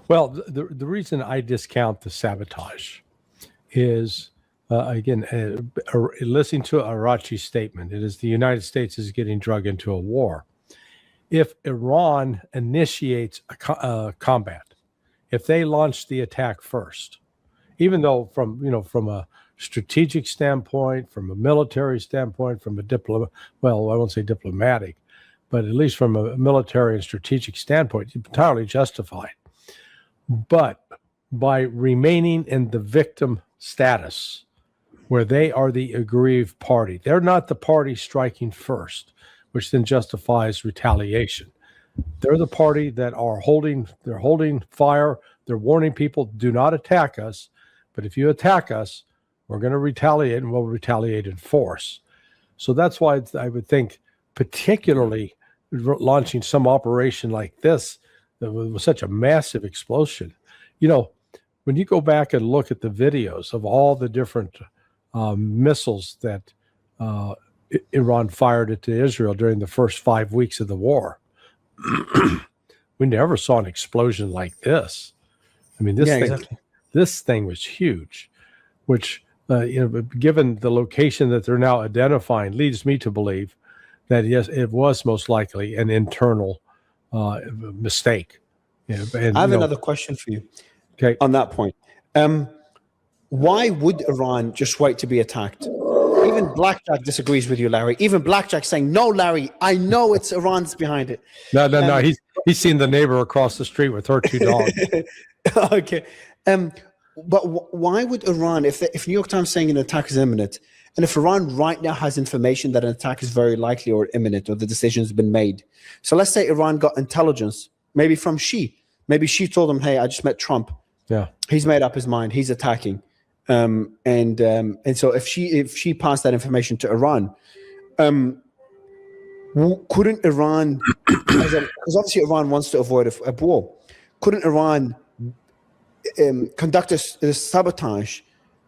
Well, the reason I discount the sabotage is, again, listening to Arachi's statement, it is the United States is getting dragged into a war. If Iran initiates a combat, if they launch the attack first, even though from a strategic standpoint, from a military standpoint, from a well, I won't say diplomatic, but at least from a military and strategic standpoint, entirely justified. But by remaining in the victim status, where they are the aggrieved party, they're not the party striking first, which then justifies retaliation. They're the party that are holding fire. They're warning people, do not attack us. But if you attack us, we're going to retaliate, and we'll retaliate in force. So that's why I would think, particularly launching some operation like this, that was such a massive explosion. When you go back and look at the videos of all the different missiles that Iran fired into Israel during the first 5 weeks of the war, we never saw an explosion like this. I mean, this thing was huge, which, given the location that they're now identifying, leads me to believe that, yes, it was most likely an internal mistake. I have another question for you. Okay. On that point. Why would Iran just wait to be attacked? Even Blackjack disagrees with you, Larry. Even Blackjack saying, no, Larry, I know it's Iran's behind it. No. He's seen the neighbor across the street with her 2 dogs. Okay. But why would Iran, if New York Times saying an attack is imminent, and if Iran right now has information that an attack is very likely or imminent, or the decision's been made. So let's say Iran got intelligence, maybe from Xi. Maybe Xi told them, hey, I just met Trump. Yeah. He's made up his mind. He's attacking. And so if she passed that information to Iran, couldn't Iran, because obviously Iran wants to avoid a war, couldn't Iran conduct a sabotage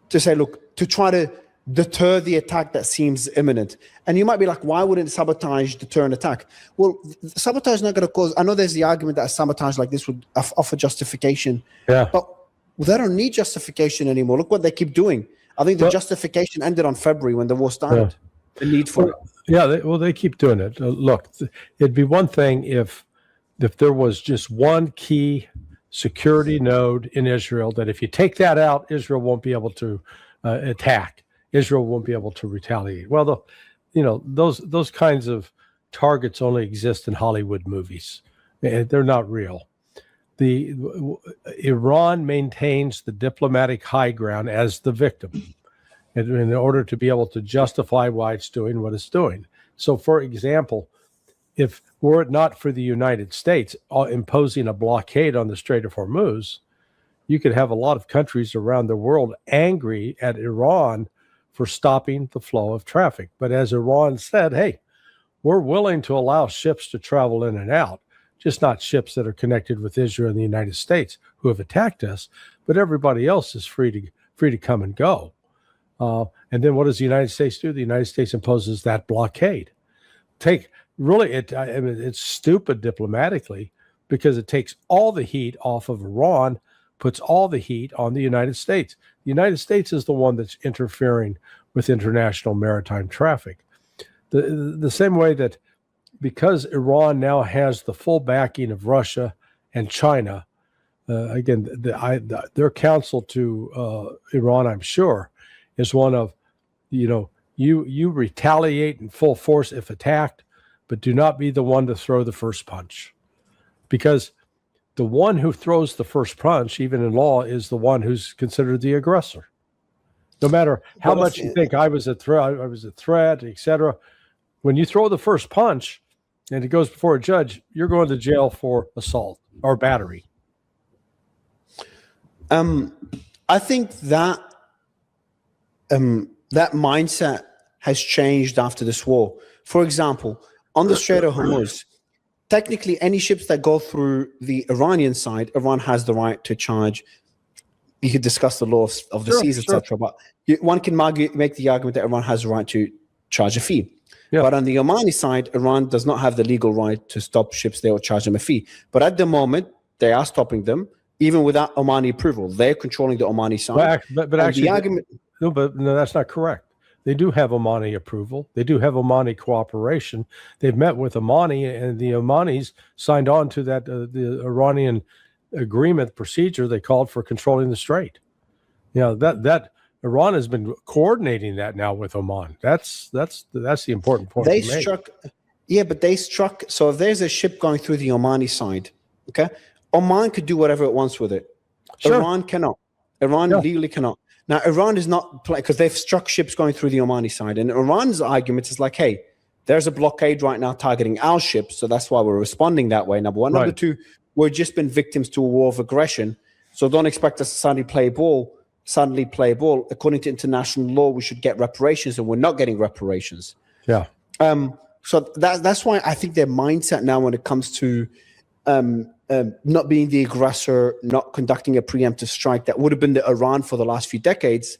to say, look, to try to deter the attack that seems imminent? And you might be like, why wouldn't sabotage deter an attack? Well, sabotage is not going to cause, I know there's the argument that a sabotage like this would offer justification, but they don't need justification anymore. Look what they keep doing. I think the justification ended on February when the war started. The need for it. Yeah, they keep doing it. Look, it'd be one thing if there was just one key security node in Israel that if you take that out, Israel won't be able to attack. Israel won't be able to retaliate. Well, those kinds of targets only exist in Hollywood movies. They're not real. Iran maintains the diplomatic high ground as the victim in order to be able to justify why it's doing what it's doing. So, for example, if were it not for the United States imposing a blockade on the Strait of Hormuz, you could have a lot of countries around the world angry at Iran for stopping the flow of traffic. But as Iran said, hey, we're willing to allow ships to travel in and out, just not ships that are connected with Israel and the United States who have attacked us, but everybody else is free to come and go. And then what does the United States do? The United States imposes that blockade. It's stupid diplomatically because it takes all the heat off of Iran, puts all the heat on the United States. The United States is the one that's interfering with international maritime traffic. The same way that because Iran now has the full backing of Russia and China, again, their counsel to Iran, I'm sure, is one of, you retaliate in full force if attacked, but do not be the one to throw the first punch. Because the one who throws the first punch, even in law, is the one who's considered the aggressor. No matter how much you think I was a threat, etc. When you throw the first punch and it goes before a judge, you're going to jail for assault or battery. I think that that mindset has changed after this war. For example, on the Strait of Hormuz, technically any ships that go through the Iranian side, Iran has the right to charge. You could discuss the laws of the seas, etc. But one can make the argument that Iran has the right to charge a fee. Yeah. But on the Omani side, Iran does not have the legal right to stop ships there or charge them a fee. But at the moment, they are stopping them. even without Omani approval. They're controlling the Omani side. But And actually, the argument, no, that's not correct. They do have Omani approval. They do have Omani cooperation. They've met with Omani, and the Omanis signed on to that the Iranian agreement procedure they called for controlling the strait. That Iran has been coordinating that now with Oman. That's the important point. they struck, yeah, but they struck. So if there's a ship going through the Omani side, okay, Oman could do whatever it wants with it. Sure. Iran cannot. Iran legally cannot. Now, Iran is not because they've struck ships going through the Omani side, and Iran's argument is like, hey, there's a blockade right now targeting our ships, so that's why we're responding that way. Number one. Number two, we've just been victims to a war of aggression, so don't expect us to suddenly play ball. According to international law, we should get reparations, and we're not getting reparations. Yeah. So that's why I think their mindset now, when it comes to not being the aggressor, not conducting a preemptive strike that would have been the Iran for the last few decades,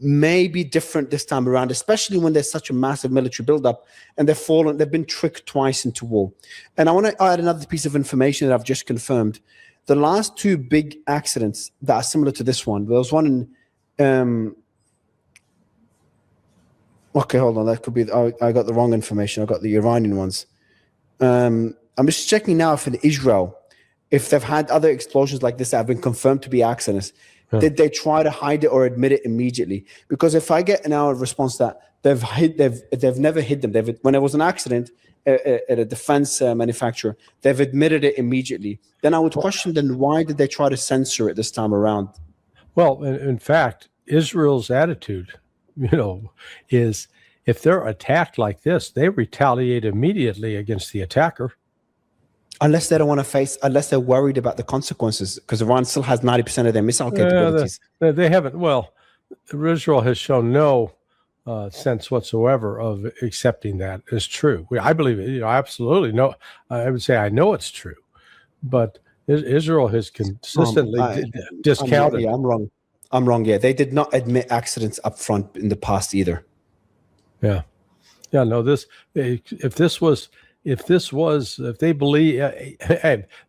may be different this time around, especially when there's such a massive military buildup and they've been tricked twice into war. And I want to add another piece of information that I've just confirmed. The last two big accidents that are similar to this one, there was one in, okay, hold on, that could be, I got the wrong information. I got the Iranian ones. I'm just checking now if in Israel, if they've had other explosions like this that have been confirmed to be accidents, did they try to hide it or admit it immediately? Because if I get an hour response that they've never hid them, when there was an accident at a defense manufacturer, they've admitted it immediately. Then I would question, then why did they try to censor it this time around? Well, in fact, Israel's attitude, is if they're attacked like this, they retaliate immediately against the attacker. Unless they don't want to face, unless they're worried about the consequences, because Iran still has 90% of their missile capabilities. They haven't. Well, Israel has shown no sense whatsoever of accepting that as true. I believe it. Absolutely no. I would say I know it's true, but Israel has consistently discounted. I'm wrong. Yeah, they did not admit accidents up front in the past either. Yeah. No. If they believe,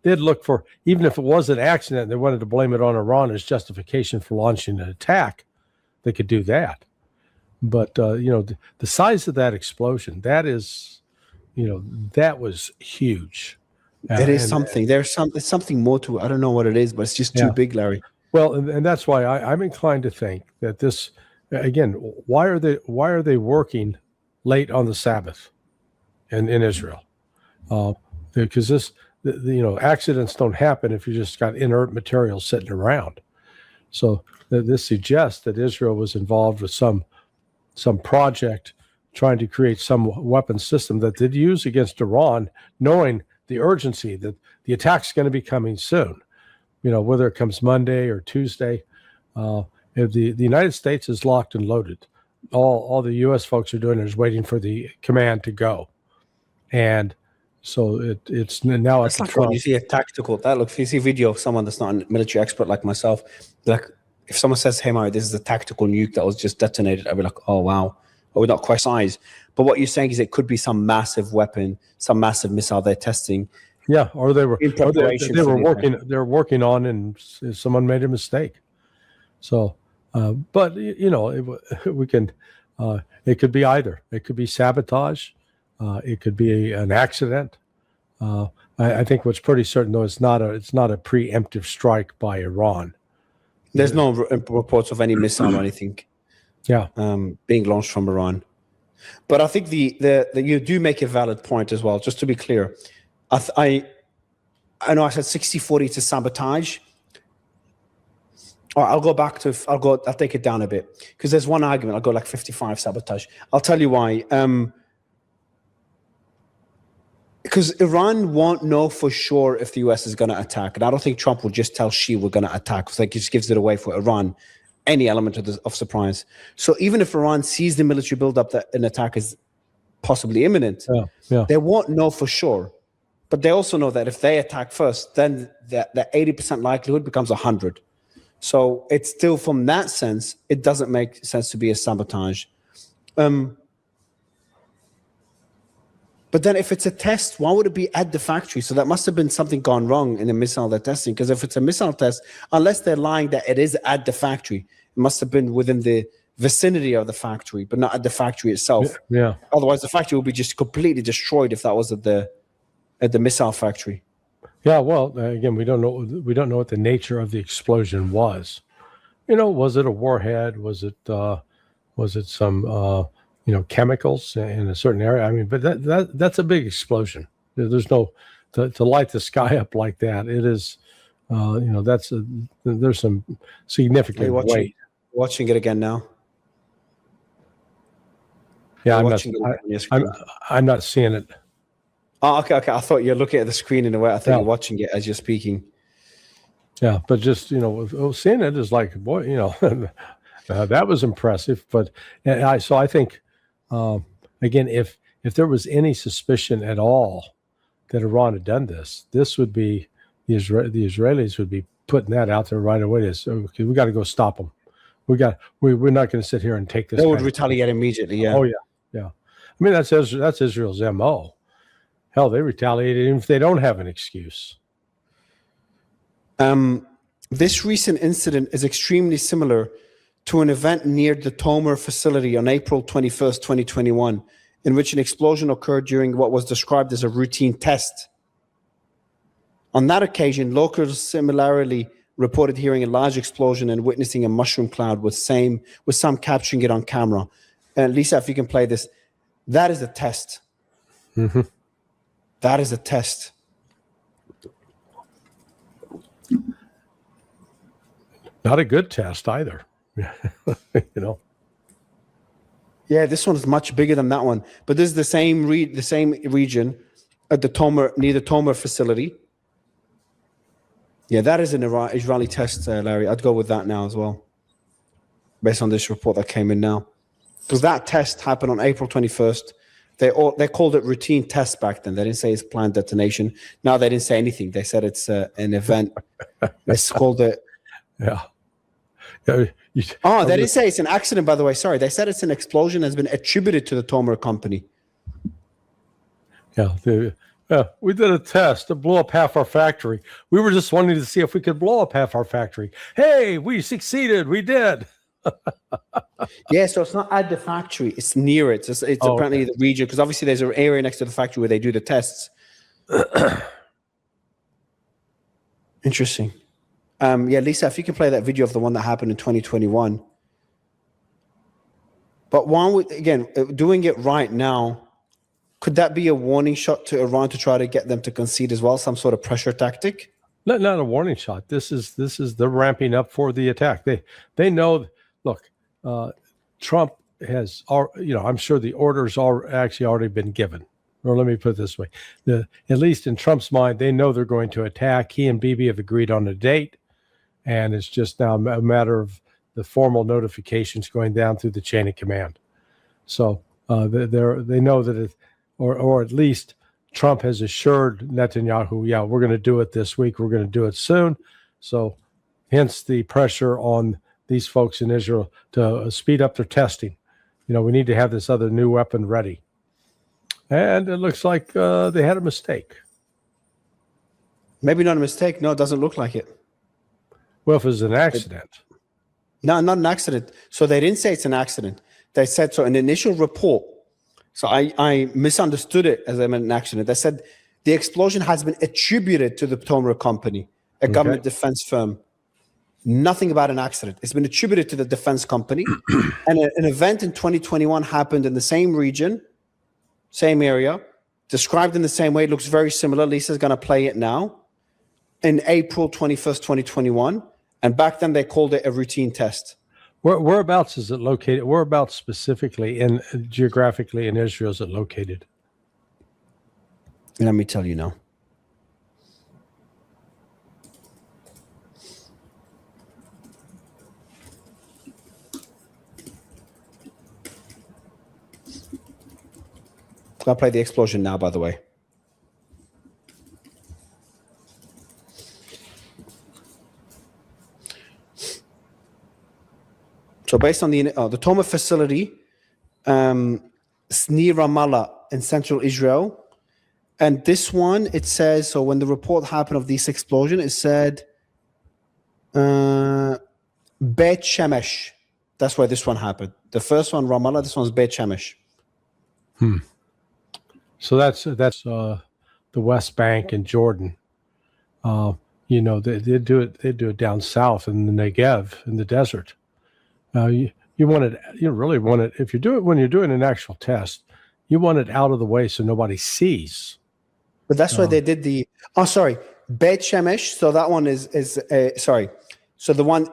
they'd look for, even if it was an accident, they wanted to blame it on Iran as justification for launching an attack, they could do that. But, the size of that explosion, that was huge. It is something. There's something more to it. I don't know what it is, but it's just too big, Larry. Well, and that's why I'm inclined to think that this, again, why are they working late on the Sabbath in Israel? Because accidents don't happen if you just got inert material sitting around. So this suggests that Israel was involved with some project trying to create some weapon system that they'd use against Iran, knowing the urgency that the attack's going to be coming soon. Whether it comes Monday or Tuesday, if the United States is locked and loaded. All the U.S. folks are doing is waiting for the command to go. And so it's now it's like when you see a tactical if you see a video of someone that's not a military expert like myself, like if someone says, hey Mario, this is a tactical nuke that was just detonated, I'd be like, oh wow. But we're not quite size. But what you're saying is it could be some massive weapon, some massive missile they're testing. Yeah, or they were in preparation. They were working on, and someone made a mistake. So, but we can. It could be either. It could be sabotage. It could be an accident. I think what's pretty certain, though, it's not a preemptive strike by Iran. There's no reports of any missile or anything. Yeah, being launched from Iran. But I think the you do make a valid point as well. Just to be clear, I know I said 60-40 to sabotage. Or I'll take it down a bit because there's one argument. I'll go like 55 sabotage. I'll tell you why. Because Iran won't know for sure if the US is going to attack. And I don't think Trump will just tell Xi we're going to attack. Because he just gives it away for Iran, any element of surprise. So even if Iran sees the military buildup that an attack is possibly imminent, they won't know for sure. But they also know that if they attack first, then that 80% likelihood becomes 100. So it's still, from that sense, it doesn't make sense to be a sabotage. But But then if it's a test, why would it be at the factory? So that must have been something gone wrong in the missile they're testing. Because if it's a missile test, unless they're lying that it is at the factory, it must have been within the vicinity of the factory, but not at the factory itself. Yeah. Otherwise, the factory would be just completely destroyed if that was at the missile factory. Yeah. Well, again, we don't know what the nature of the explosion was. Was it a warhead? Was it some chemicals in a certain area? I mean, but that's a big explosion. There's no to light the sky up like that. It is, there's some significant weight. Watching it again now. Yeah, I'm not seeing it. Oh, okay. I thought you're looking at the screen in a way. I thought you're watching it as you're speaking. Yeah, but just seeing it is like, boy, that was impressive. But I think again, if there was any suspicion at all that Iran had done this would be the Israelis would be putting that out there right away. Okay, we got to go stop them. We're not going to sit here and take this. They would retaliate immediately. Yeah. Oh yeah. I mean, that's Israel's MO. Hell, they retaliate even if they don't have an excuse. This recent incident is extremely similar to an event near the Tomer facility on April 21st, 2021, in which an explosion occurred during what was described as a routine test. On that occasion, locals similarly reported hearing a large explosion and witnessing a mushroom cloud with some capturing it on camera. Lisa, if you can play this, that is a test. Mm-hmm. That is a test. Not a good test either. Yeah, this one is much bigger than that one. But this is the same region at near the Tomer facility. Yeah, that is an Israeli test, Larry. I'd go with that now as well, based on this report that came in now. Because that test happened on April 21st. They called it routine test back then. They didn't say it's planned detonation. Now they didn't say anything. They said it's an event. They called it. Yeah. They didn't say it's an accident, by the way. Sorry. They said it's an explosion has been attributed to the Tomer company. Yeah. We did a test to blow up half our factory. We were just wanting to see if we could blow up half our factory. Hey, we succeeded. We did. Yeah, so it's not at the factory. It's near it. It's apparently the region, because obviously there's an area next to the factory where they do the tests. Interesting. Yeah, Lisa, if you can play that video of the one that happened in 2021. But doing it right now, could that be a warning shot to Iran to try to get them to concede as well? Some sort of pressure tactic? Not a warning shot. This is the ramping up for the attack. They know. Look, Trump has. I'm sure the orders are actually already been given. Or let me put it this way: at least in Trump's mind, they know they're going to attack. He and Bibi have agreed on a date, and it's just now a matter of the formal notifications going down through the chain of command. So they know that it. Or at least Trump has assured Netanyahu, yeah, we're going to do it this week. We're going to do it soon. So hence the pressure on these folks in Israel to speed up their testing. We need to have this other new weapon ready. And it looks like they had a mistake. Maybe not a mistake. No, it doesn't look like it. Well, if it was an accident. No, not an accident. So they didn't say it's an accident. They said so in the initial report. So I misunderstood it as I meant an accident. They said the explosion has been attributed to the Tomer company, a government defense firm. Nothing about an accident. It's been attributed to the defense company. And an event in 2021 happened in the same region, same area, described in the same way. It looks very similar. Lisa's going to play it now. In April 21st, 2021. And back then they called it a routine test. Whereabouts is it located? Whereabouts specifically geographically in Israel is it located? Let me tell you now. I'll play the explosion now, by the way. So based on the Tomer facility, it's near Ramallah in central Israel. And this one, it says, so when the report happened of this explosion, it said Beit Shemesh. That's where this one happened. The first one, Ramallah. This one's Beit Shemesh. So that's the West Bank and Jordan. You know, they do it down south in the Negev in the desert. You really want it if when you're doing an actual test, you want it out of the way so nobody sees. But that's why they did the. Oh, sorry, Beit Shemesh. So that one is sorry. So the one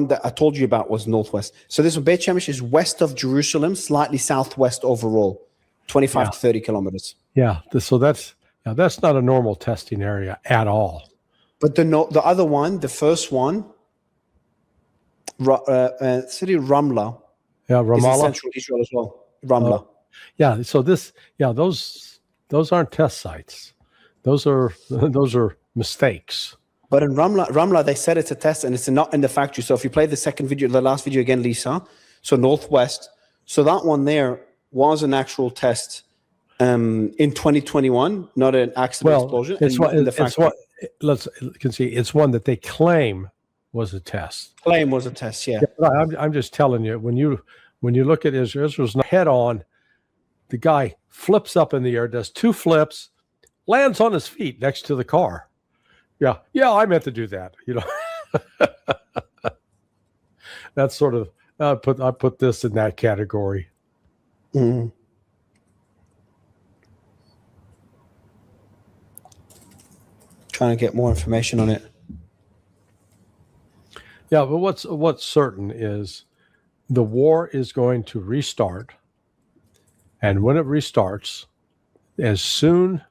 that I told you about was northwest. So this one, Beit Shemesh, is west of Jerusalem, slightly southwest overall, 25 to 30 kilometers. Yeah. So that's not a normal testing area at all. But the other one, the first one, city Ramla. Yeah, Is in Ramallah. central Israel as well. Ramla. Yeah. So those aren't test sites. Those are mistakes. But in Ramla, they said it's a test and it's not in the factory. So if you play the last video again, Lisa, so northwest. So that one there was an actual test in 2021, not an accident explosion. It's one that they claim was a test. Claim was a test, yeah. I'm just telling you, when you look at Israel's head on, the guy flips up in the air, does 2 flips, lands on his feet next to the car. Yeah, I meant to do that. You know, that's sort of I put this in that category. Mm. Trying to get more information on it. Yeah, but what's certain is the war is going to restart, and when it restarts, as soon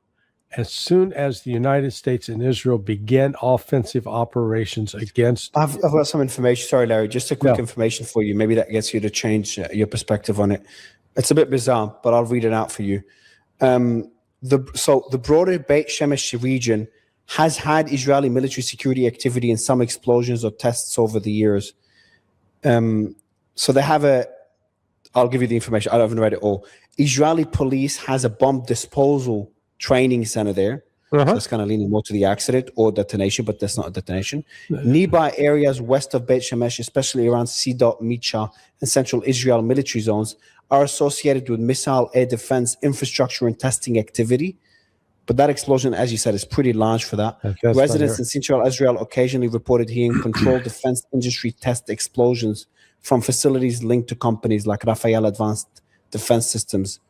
as the United States and Israel begin offensive operations against... I've got some information. Sorry, Larry, just a quick information for you. Maybe that gets you to change your perspective on it. It's a bit bizarre, but I'll read it out for you. The broader Beit Shemesh region has had Israeli military security activity and some explosions or tests over the years. So they have I'll give you the information. I haven't read it all. Israeli police has a bomb disposal training center there. So that's kind of leaning more to the accident or detonation, but that's not a detonation. Nearby areas west of Beit Shemesh, especially around Sidot, Micha, and central Israel military zones, are associated with missile air defense infrastructure and testing activity. But that explosion, as you said, is pretty large for that. Residents in central Israel occasionally reported hearing controlled defense industry test explosions from facilities linked to companies like Rafael Advanced Defense Systems.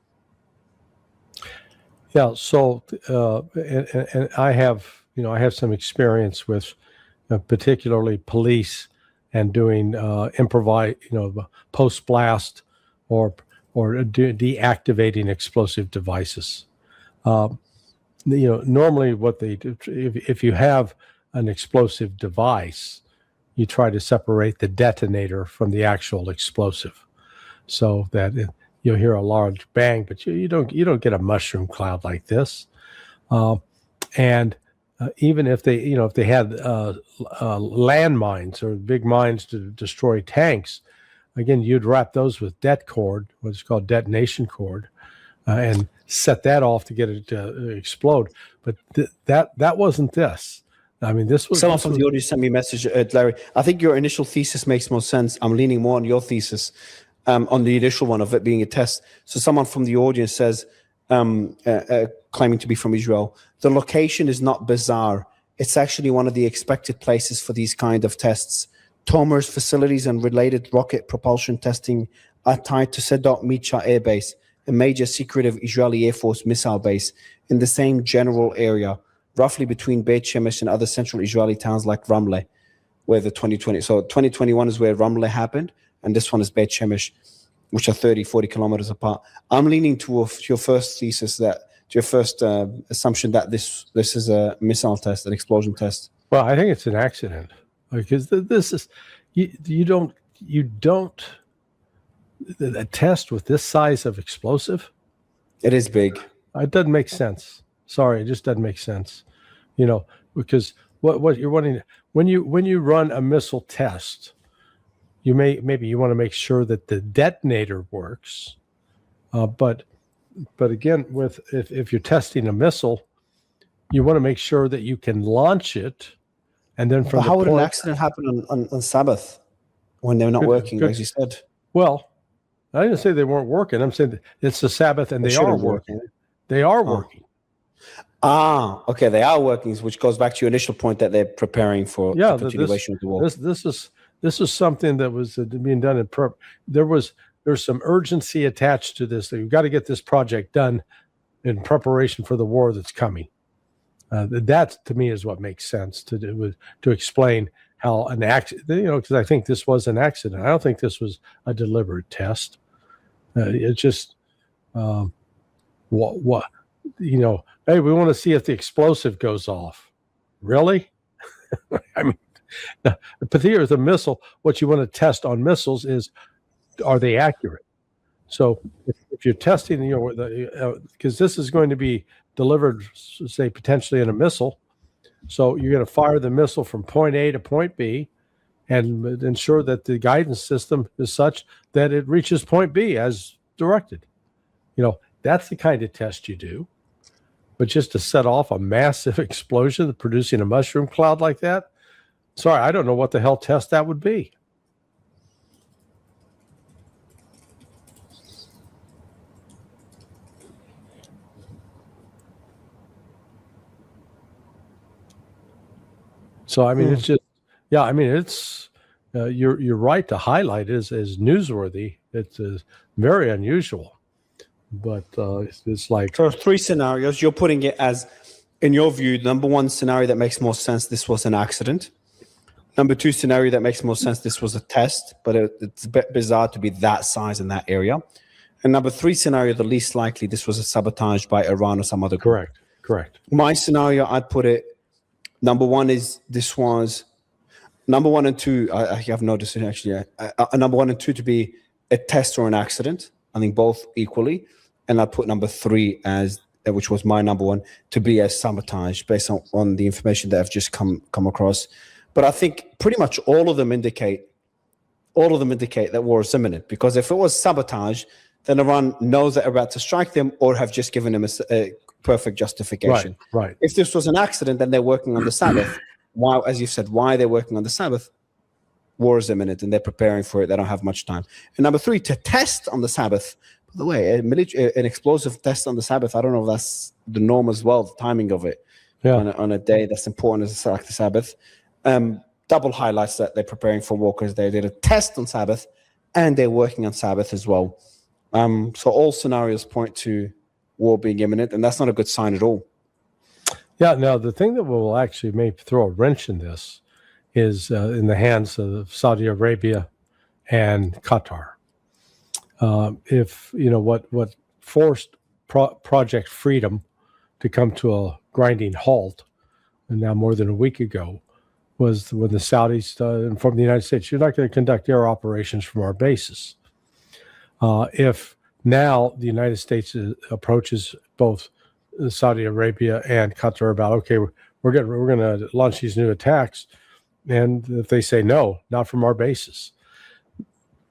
Yeah, so and I have some experience with particularly police and doing post blast or deactivating explosive devices. Normally what they do, if you have an explosive device, you try to separate the detonator from the actual explosive, so that you'll hear a large bang, but you don't get a mushroom cloud like this. And even if they had landmines or big mines to destroy tanks, again, you'd wrap those with det cord, what's called detonation cord, and set that off to get it to explode. But that wasn't this. I mean, this was... Someone from the audience sent me a message, Larry. I think your initial thesis makes more sense. I'm leaning more on your thesis, on the initial one of it being a test. So someone from the audience says, claiming to be from Israel, the location is not bizarre. It's actually one of the expected places for these kind of tests. Tomer's facilities and related rocket propulsion testing are tied to Sedot Micha Air Base, a major secretive Israeli Air Force missile base in the same general area, roughly between Beit Shemesh and other central Israeli towns like Ramle, where the 2020. So 2021 is where Ramle happened, and this one is Beit Shemesh, which are 30, 40 kilometers apart. I'm leaning towards your first thesis, assumption that this is a missile test, an explosion test. Well, I think it's an accident, because this is you don't a test with this size of explosive. It is big. It doesn't make sense. Sorry, it just doesn't make sense. Because what you're wanting when you run a missile test, maybe you want to make sure that the detonator works. But again, if you're testing a missile, you want to make sure that you can launch it, and then from But how would an point, accident happen on Sabbath when they're not Good- working, good. as you said? well, I didn't say they weren't working. I'm saying it's the Sabbath and they are shouldn't be working. They are Oh. working. Okay, they are working, which goes back to your initial point that they're preparing for Yeah, the continuation of the war. This is something that was being done in prep. There's some urgency attached to this. That you've got to get this project done in preparation for the war that's coming. That to me is what makes sense to do, to explain how an accident. Because I think this was an accident. I don't think this was a deliberate test. It's just what hey, we want to see if the explosive goes off. Really? I mean, but here's a missile. What you want to test on missiles is, are they accurate? So if you're testing, because this is going to be delivered, say, potentially in a missile. So you're going to fire the missile from point A to point B and ensure that the guidance system is such that it reaches point B as directed. That's the kind of test you do. But just to set off a massive explosion producing a mushroom cloud like that, sorry, I don't know what the hell test that would be. So I mean, it's just, yeah. I mean, it's you're right to highlight it as newsworthy. It's very unusual, but it's like So 3 scenarios. You're putting it as, in your view, number 1 scenario that makes more sense, this was an accident. Number 2 scenario that makes more sense, this was a test, but it's a bit bizarre to be that size in that area. And number 3 scenario, the least likely, this was a sabotage by Iran or some other group. correct. My scenario, I'd put it, number 1 is this was, number 1 and 2, I have no decision actually. Number 1 and 2 to be a test or an accident. I think both equally. And I'd put number 3 as, which was my number 1, to be a sabotage based on the information that I've just come across. But I think pretty much all of them indicate that war is imminent, because if it was sabotage, then Iran knows that they're about to strike them or have just given them a perfect justification. Right. If this was an accident, then they're working on the Sabbath. Why, as you said, why they're working on the Sabbath? War is imminent and they're preparing for it. They don't have much time. And number 3, to test on the Sabbath. By the way, an explosive test on the Sabbath, I don't know if that's the norm as well, the timing of it. Yeah. On a day that's important as like the Sabbath. Double highlights that they're preparing for war, because they did a test on Sabbath and they're working on Sabbath as well. So all scenarios point to war being imminent, and that's not a good sign at all. Yeah. Now, the thing that will actually maybe throw a wrench in this is in the hands of Saudi Arabia and Qatar. If what forced Project Freedom to come to a grinding halt, and now more than a week ago, was when the Saudis informed the United States, you're not going to conduct air operations from our bases. If now the United States approaches both Saudi Arabia and Qatar about, okay, we're going to launch these new attacks, and if they say no, not from our bases,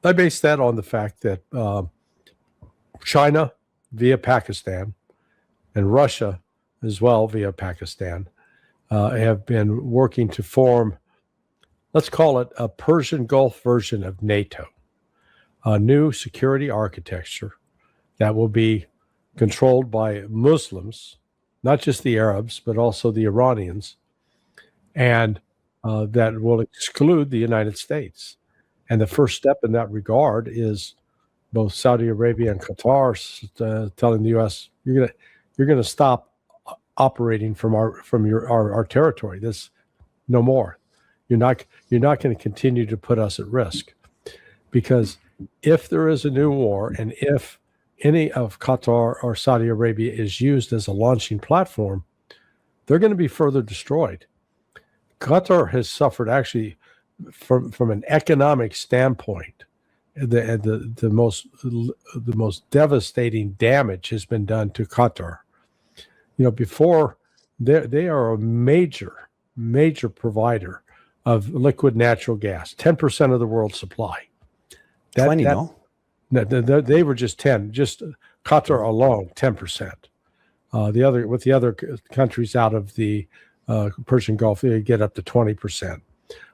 I base that on the fact that China via Pakistan and Russia as well via Pakistan have been working to form, let's call it a Persian Gulf version of NATO, a new security architecture that will be controlled by Muslims, not just the Arabs, but also the Iranians, and that will exclude the United States. And the first step in that regard is both Saudi Arabia and Qatar telling the U.S., you're going to stop operating from our territory. This no more. You're not going to continue to put us at risk, because if there is a new war and if any of Qatar or Saudi Arabia is used as a launching platform, they're going to be further destroyed. Qatar has suffered actually from an economic standpoint. The most devastating damage has been done to Qatar. Before they are a major provider of liquid natural gas, 10% of the world's supply. 20, no? They were just 10, just Qatar alone, 10%. The other countries out of the Persian Gulf, they get up to 20%,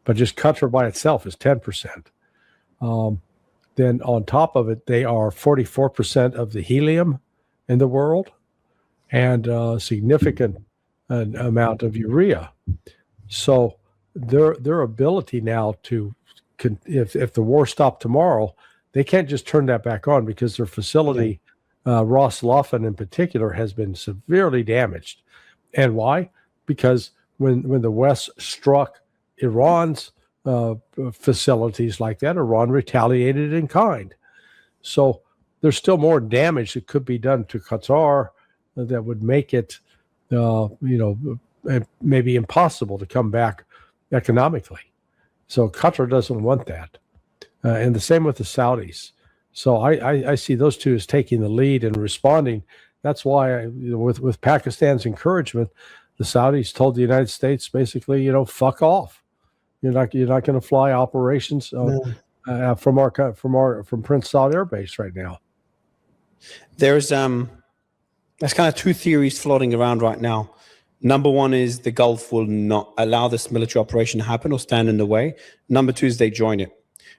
but just Qatar by itself is 10%. Then on top of it, they are 44% of the helium in the world, and a significant amount of urea. So their ability now to, if the war stopped tomorrow, they can't just turn that back on because their facility, Ras Laffan in particular, has been severely damaged. And why? Because when the West struck Iran's facilities like that, Iran retaliated in kind. So there's still more damage that could be done to Qatar that would make it, maybe impossible to come back economically. So Qatar doesn't want that. And the same with the Saudis. So I see those two as taking the lead and responding. That's why, with Pakistan's encouragement, the Saudis told the United States basically, fuck off. You're not going to fly operations from Prince Saud Air Base right now. There's there's kind of two theories floating around right now. Number one is the Gulf will not allow this military operation to happen or stand in the way. Number two is they join it.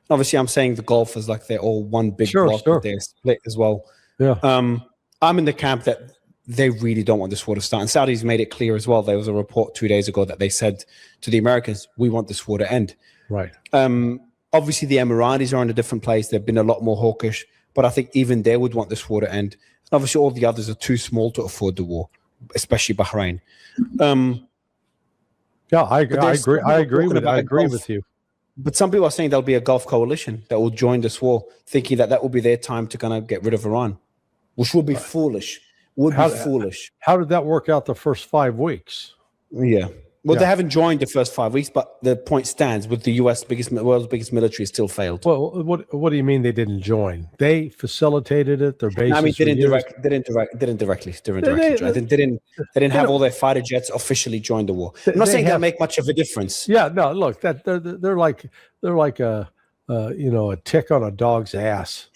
Obviously, I'm saying the Gulf is like they're all one big block, but they're split as well. Yeah. I'm in the camp that they really don't want this war to start. And Saudis made it clear as well. There was a report 2 days ago that they said to the Americans, we want this war to end. Right. Obviously, the Emiratis are in a different place. They've been a lot more hawkish, but I think even they would want this war to end. Obviously, all the others are too small to afford the war, especially Bahrain. Yeah, I agree. I agree with you. But some people are saying there'll be a Gulf coalition that will join this war, thinking that will be their time to kind of get rid of Iran, which would be foolish. How did that work out the first 5 weeks? Yeah. Well, they haven't joined the first 5 weeks, but the point stands with the U.S. world's biggest military still failed. Well, what do you mean they didn't join? They facilitated it. Their bases. No, I mean, they didn't directly join. They didn't have all their fighter jets officially join the war. I'm not saying that'll make much of a difference. Yeah, no. Look, that they're like a tick on a dog's ass.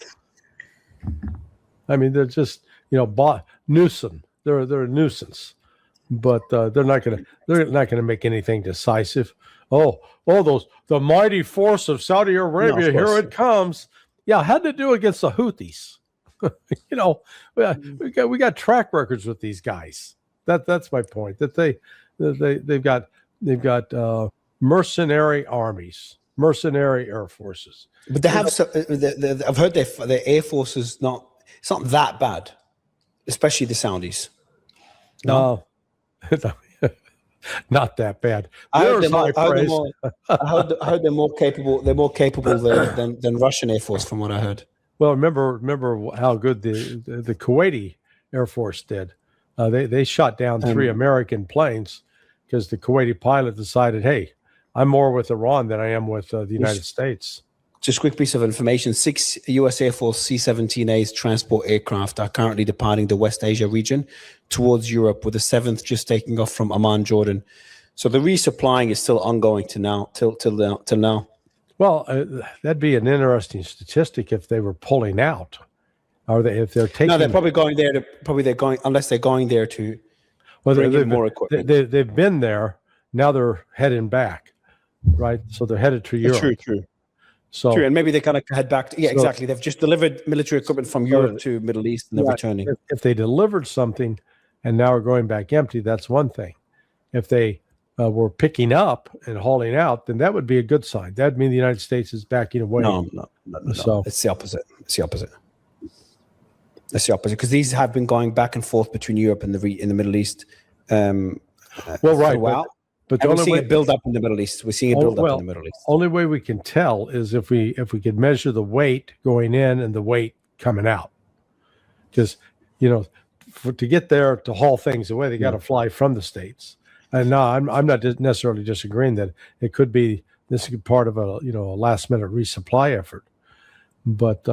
I mean, they're just nuisance. They're a nuisance. But they're not going to make anything decisive. The mighty force of Saudi Arabia, here it comes. Yeah, how'd they do against the Houthis? We got track records with these guys. That's my point. That they've got mercenary armies, mercenary air forces. But they have. I've heard their air force is not. It's not that bad, especially the Saudis. No. Not that bad. I heard they're more capable. They're more capable than Russian Air Force, from what I heard. Well, remember how good the Kuwaiti Air Force did. They shot down 3 American planes because the Kuwaiti pilot decided, hey, I'm more with Iran than I am with the United States. Just a quick piece of information. 6 U.S. Air Force C-17As transport aircraft are currently departing the West Asia region towards Europe, with the 7th just taking off from Amman, Jordan. So the resupplying is still ongoing till now. Well, that'd be an interesting statistic if they were pulling out. If they're taking? No, they're probably going there unless they're going there to bring in more equipment. They've been there. Now they're heading back, right? So they're headed to Europe. True. True, and maybe they kind of head back. Exactly. They've just delivered military equipment from Europe to Middle East, and they're returning. If they delivered something and now are going back empty, that's one thing. If they were picking up and hauling out, then that would be a good sign. That'd mean the United States is backing away. No. So it's the opposite. It's the opposite because these have been going back and forth between Europe and the Middle East. Right. But we're seeing a build up in the Middle East. We're seeing a build up in the Middle East. Only way we can tell is if we could measure the weight going in and the weight coming out, because to get there to haul things away, they got to fly from the States. And no, I'm not necessarily disagreeing that it could be this is part of a last minute resupply effort, but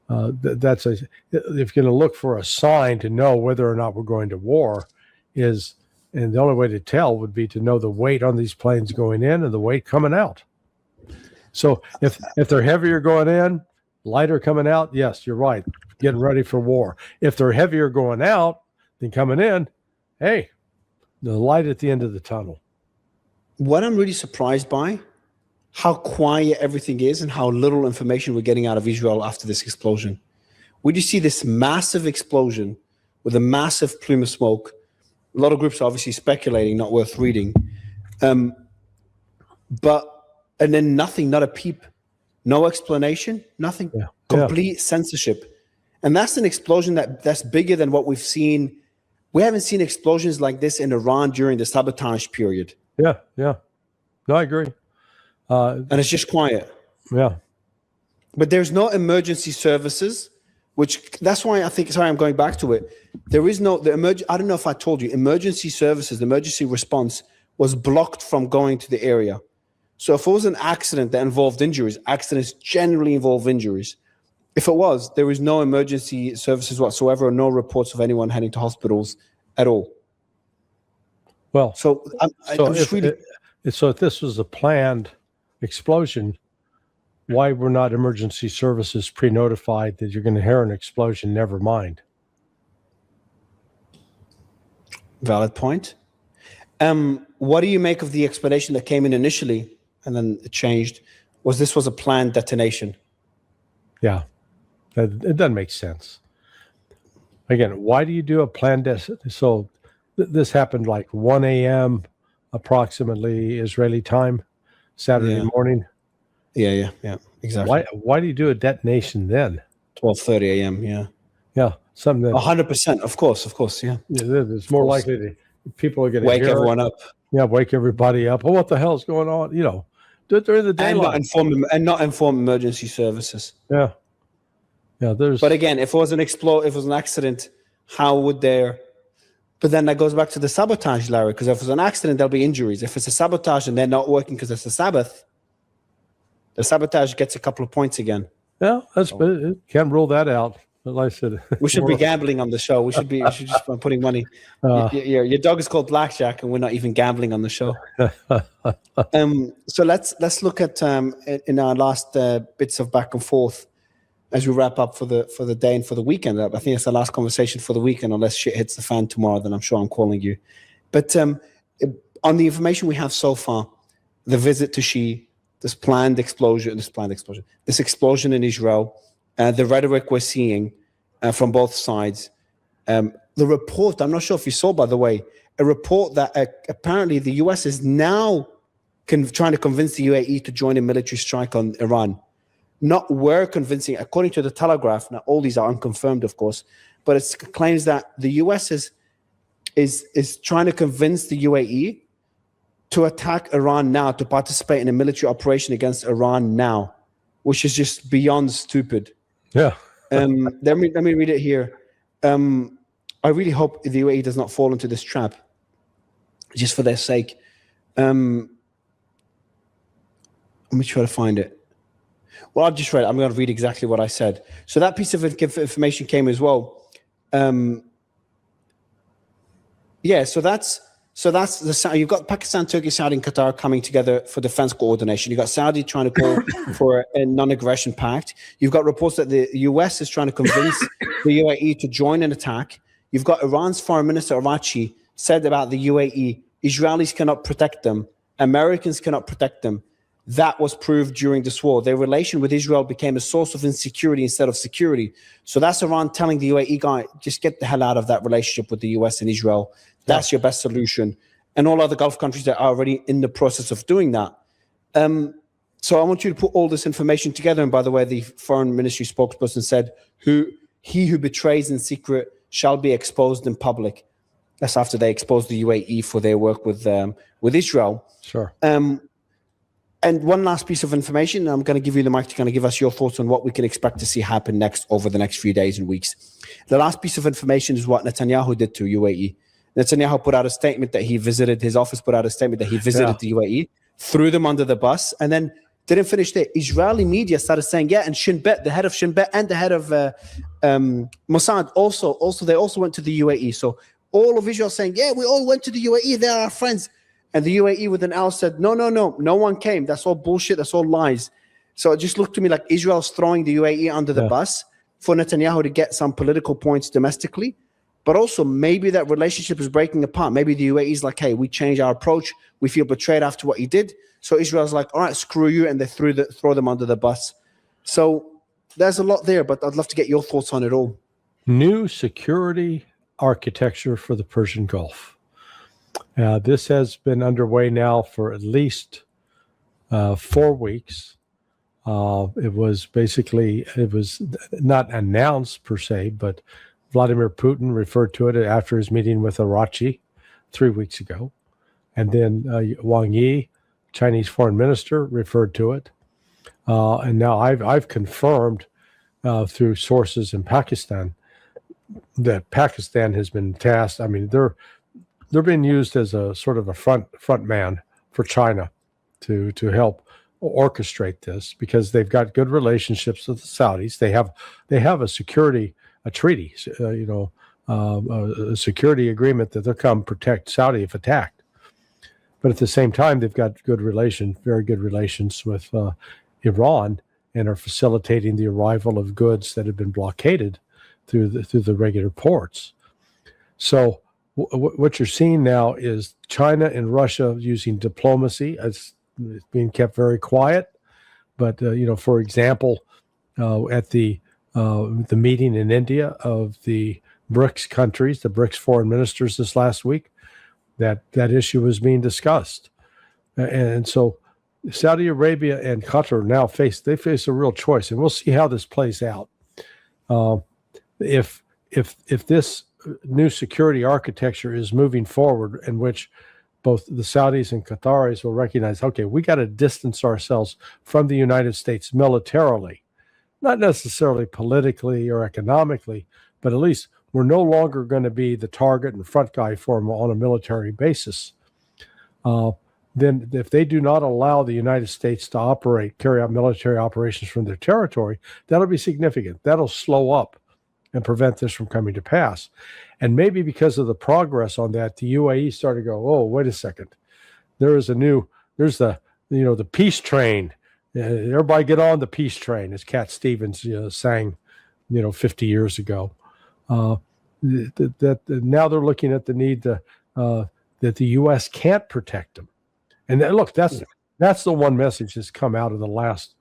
that's if you're going to look for a sign to know whether or not we're going to war is. And the only way to tell would be to know the weight on these planes going in and the weight coming out. So if they're heavier going in, lighter coming out, yes, you're right, getting ready for war. If they're heavier going out, Then coming in, hey, the light at the end of the tunnel. What I'm really surprised by, how quiet everything is and how little information we're getting out of Israel after this explosion. We just see this massive explosion with a massive plume of smoke. A lot of groups are obviously speculating, not worth reading. And then nothing, not a peep, no explanation, nothing, complete censorship. And that's an explosion that's bigger than what we've seen. We haven't seen explosions like this in Iran during the sabotage period. Yeah. No, I agree. And it's just quiet. Yeah. But there's no emergency services, which that's why I think, sorry, I'm going back to it. There is no, I don't know if I told you, emergency services, the emergency response was blocked from going to the area. So if it was an accident that involved injuries, accidents generally involve injuries. If it was, there is no emergency services whatsoever, no reports of anyone heading to hospitals at all. Well, so if this was a planned explosion, why were not emergency services pre-notified that you're going to hear an explosion? Never mind. Valid point. What do you make of the explanation that came in initially and then it changed? This was a planned detonation? Yeah, it doesn't make sense. Again, why do you do a planned So this happened like 1 a.m. approximately Israeli time, Saturday morning. Yeah, exactly. Why do you do a detonation then? 12:30 a.m. Yeah, something that 100%. Of course. Yeah, it's more likely that people are going to wake everyone up. Yeah, wake everybody up. Oh, what the hell's going on? Do it during the daylight and not inform emergency services. Yeah. But again, if it was an accident, how would there? But then that goes back to the sabotage, Larry. Because if it's an accident, there'll be injuries. If it's a sabotage and they're not working because it's a Sabbath, the sabotage gets a couple of points again. Yeah, can't rule that out. Like I said, we should be gambling on the show. We should just be putting money. Your dog is called Blackjack, and we're not even gambling on the show. So let's look at in our last bits of back and forth as we wrap up for the day and for the weekend. I think it's the last conversation for the weekend, unless shit hits the fan tomorrow. Then I'm sure I'm calling you. But on the information we have so far, the visit to Xi, this explosion in Israel. The rhetoric we're seeing from both sides. The report, I'm not sure if you saw, by the way, a report that apparently the US is now trying to convince the UAE to join a military strike on Iran. Not we're convincing, according to the Telegraph, now all these are unconfirmed, of course, but it claims that the US is trying to convince the UAE to attack Iran now, to participate in a military operation against Iran now, which is just beyond stupid. Yeah. Let me read it here. I really hope the UAE does not fall into this trap, just for their sake. Let me try to find it. Well, I've just read it. I'm going to read exactly what I said. So that piece of information came as well. So that's you've got Pakistan, Turkey, Saudi, and Qatar coming together for defense coordination. You've got Saudi trying to call for a non-aggression pact. You've got reports that the US is trying to convince the UAE to join an attack. You've got Iran's Foreign Minister Araghchi said about the UAE, Israelis cannot protect them, Americans cannot protect them. That was proved during this war. Their relation with Israel became a source of insecurity instead of security. So that's Iran telling the UAE guy, just get the hell out of that relationship with the US and Israel. That's your best solution. And all other Gulf countries that are already in the process of doing that. So I want you to put all this information together. And by the way, the foreign ministry spokesperson said, he who betrays in secret shall be exposed in public. That's after they exposed the UAE for their work with Israel. Sure. And one last piece of information, I'm going to give you the mic to kind of give us your thoughts on what we can expect to see happen next over the next few days and weeks. The last piece of information is what Netanyahu did to UAE. Netanyahu put out a statement that his office put out a statement that he visited the UAE, threw them under the bus, and then didn't finish there. Israeli media started saying, and Shin Bet, the head of Shin Bet and the head of Mossad they also went to the UAE. So all of Israel saying, we all went to the UAE, they're our friends. And the UAE with an L said, no one came. That's all bullshit. That's all lies. So it just looked to me like Israel's throwing the UAE under the bus for Netanyahu to get some political points domestically. but also maybe that relationship is breaking apart. Maybe the UAE is like, hey, we changed our approach. We feel betrayed after what you did. So Israel's like, all right, screw you, and they throw them under the bus. So there's a lot there, but I'd love to get your thoughts on it all. New security architecture for the Persian Gulf. This has been underway now for at least 4 weeks. It was not announced per se, but Vladimir Putin referred to it after his meeting with Arachi 3 weeks ago. And then Wang Yi, Chinese foreign minister, referred to it. And now I've confirmed through sources in Pakistan that Pakistan has been tasked. I mean, they're being used as a sort of a front man for China to help orchestrate this, because they've got good relationships with the Saudis. They have a treaty, a security agreement that they'll come protect Saudi if attacked. But at the same time, they've got very good relations with Iran, and are facilitating the arrival of goods that have been blockaded through the regular ports. So what you're seeing now is China and Russia using diplomacy. It's being kept very quiet. But for example, at the meeting in India of the BRICS countries, the BRICS foreign ministers this last week, that issue was being discussed, and so Saudi Arabia and Qatar now face a real choice, and we'll see how this plays out. If this new security architecture is moving forward, in which both the Saudis and Qataris will recognize, okay, we got to distance ourselves from the United States militarily, not necessarily politically or economically, but at least we're no longer going to be the target and front guy for them on a military basis. Then if they do not allow the United States to carry out military operations from their territory, that'll be significant. That'll slow up and prevent this from coming to pass. And maybe because of the progress on that, the UAE started to go, oh, wait a second. There's the peace train. Everybody get on the peace train, as Cat Stevens sang, 50 years ago. That now they're looking at the need that the U.S. can't protect them. And look, that's the one message that's come out of the last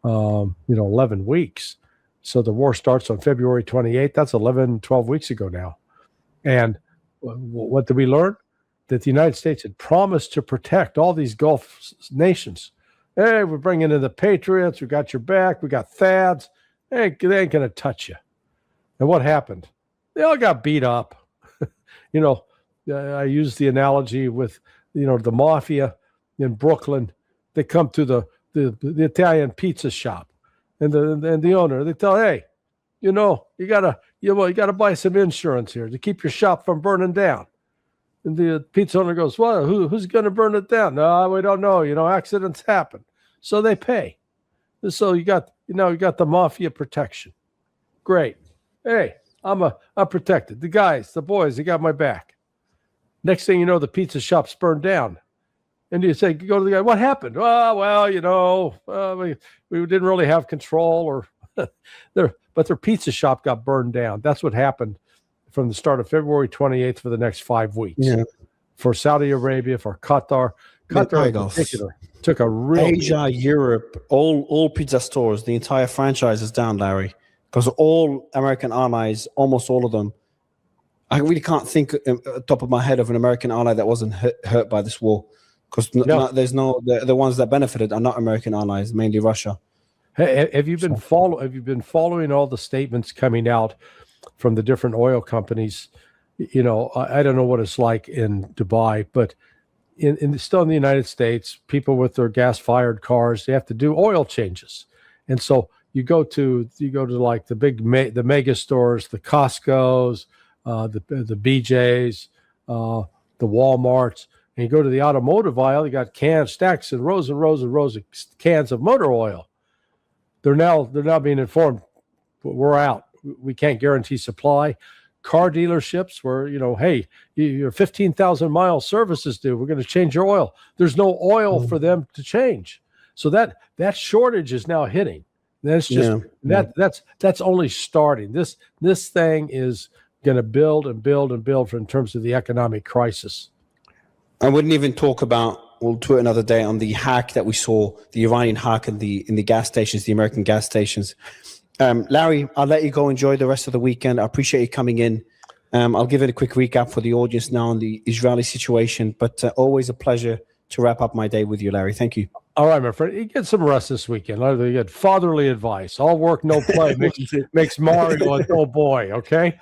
11 weeks. So the war starts on February 28th. That's 12 weeks ago now. And what did we learn? That the United States had promised to protect all these Gulf nations. Hey, we're bringing in the Patriots. We got your back. We got THAADs. Hey, they ain't going to touch you. And what happened? They all got beat up. I use the analogy with, the mafia in Brooklyn. They come to the Italian pizza shop, and the owner, they tell, hey, you gotta buy some insurance here to keep your shop from burning down. And the pizza owner goes, well, who's going to burn it down? No, we don't know. Accidents happen, so they pay. So you got the mafia protection. Great. Hey, I'm protected. The guys, the boys, they got my back. Next thing you know, the pizza shop's burned down. And you say, go to the guy, what happened? Oh, well, we didn't really have control, but their pizza shop got burned down. That's what happened from the start of February 28th for the next 5 weeks. Yeah. For Saudi Arabia, for Qatar. Qatar in particular took a real... Asia, Europe, all pizza stores, the entire franchise is down, Larry. Because all American allies, almost all of them, I really can't think at the top of my head of an American ally that wasn't hurt by this war. Because the ones that benefited are not American allies, mainly Russia. Hey, have you been following all the statements coming out from the different oil companies? I don't know what it's like in Dubai, but still in the United States, people with their gas-fired cars, they have to do oil changes, and so you go to like the mega stores, the Costco's, the BJ's, the Walmarts, and you go to the automotive aisle. You got stacks and rows of cans of motor oil. They're now being informed, we're out. We can't guarantee supply. Car dealerships where, hey, your 15,000-mile service is due. We're going to change your oil. There's no oil for them to change. So that shortage is now hitting. That's just that's only starting. This thing is going to build and build and build in terms of the economic crisis. I wouldn't even talk about, we'll do it another day, on the hack that we saw, the Iranian hack in the gas stations, the American gas stations. Larry, I'll let you go enjoy the rest of the weekend. I appreciate you coming in. I'll give it a quick recap for the audience now on the Israeli situation, but always a pleasure to wrap up my day with you, Larry. Thank you. All right, my friend. You get some rest this weekend. You get fatherly advice. All work, no play makes Mario a dull boy, okay?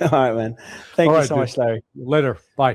All right, man. Thank you so much, Larry. Later. Bye.